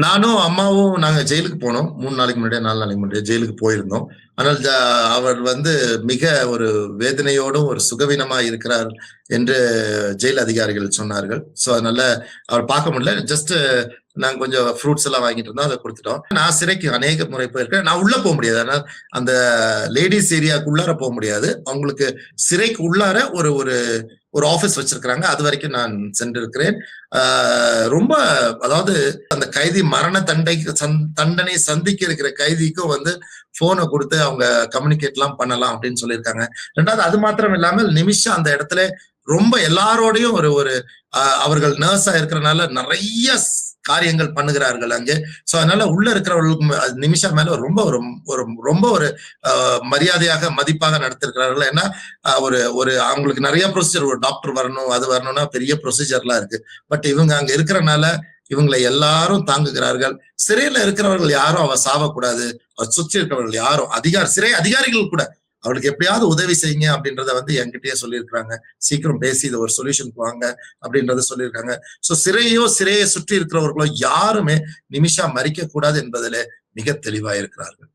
நானும் அம்மாவும் நாங்க ஜெயிலுக்கு போனோம். 3 நாளைக்கு முன்னாடியே, 4 நாளைக்கு முன்னாடியே ஜெயிலுக்கு போயிருந்தோம். ஆனால் அவர் மிக ஒரு வேதனையோடும், ஒரு சுகவீனமா இருக்கிறார் என்று ஜெயில் அதிகாரிகள் சொன்னார்கள். அதனால அவர பார்க்க முடியல. நாங்க கொஞ்சம் ஃப்ரூட்ஸ் எல்லாம் வாங்கிட்டு இருந்தோம். அத குடுத்துட்டோம். நான் சிறைக்கு அநேக முறை போயிருக்கேன். நான் உள்ள முடியாது. ஆனா அந்த லேடீஸ் ஏரியாவுக்கு உள்ளார முடியாது. அவங்களுக்கு சிறைக்கு உள்ளார ஒரு ஒரு ஒரு ஆபீஸ் வச்சிருக்கிறாங்க. அது வரைக்கும் நான் சென்றிருக்கிறேன். ரொம்ப, அதாவது அந்த கைதி மரண தண்டனை சந்திக்க இருக்கிற கைதிக்கும் போனை கொடுத்து அவங்க கம்யூனிகேட்லாம் பண்ணலாம் அப்படின்னு சொல்லியிருக்காங்க. ரெண்டாவது அது மாத்திரம் இல்லாமல் நிமிஷம் அந்த இடத்துல ரொம்ப எல்லாரோடையும் ஒரு ஒரு அவர்கள் நர்ஸா இருக்கிறனால நிறைய காரியங்கள் பண்ணுகிறார்கள் அங்கே. அதனால உள்ள இருக்கிறவர்களுக்கு நிமிஷம் மேல ரொம்ப ஒரு ரொம்ப ஒரு மரியாதையாக மதிப்பாக நடத்திருக்கிறார்கள். ஏன்னா ஒரு ஒரு அவங்களுக்கு நிறைய ப்ரொசீஜர், ஒரு டாக்டர் வரணும், அது வரணும்னா பெரிய ப்ரொசீஜர்லாம் இருக்கு. பட் இவங்க அங்க இருக்கிறனால இவங்களை எல்லாரும் தாங்குகிறார்கள். சிறையில இருக்கிறவர்கள் யாரும் அவ சாவக்கூடாது, சுற்றி இருக்கிறவர்கள் யாரும் சிறை அதிகாரிகள் கூட அவளுக்கு எப்படியாவது உதவி செய்யுங்க அப்படின்றத என்கிட்டயே சொல்லியிருக்கிறாங்க. சீக்கிரம் பேசி இதை ஒரு சொல்யூஷன் வாங்க அப்படின்றத சொல்லியிருக்காங்க. சிறையை சுற்றி இருக்கிறவர்களோ யாருமே நிமிஷா மறிக்க கூடாது என்பதிலே மிக தெளிவா இருக்கிறார்கள்.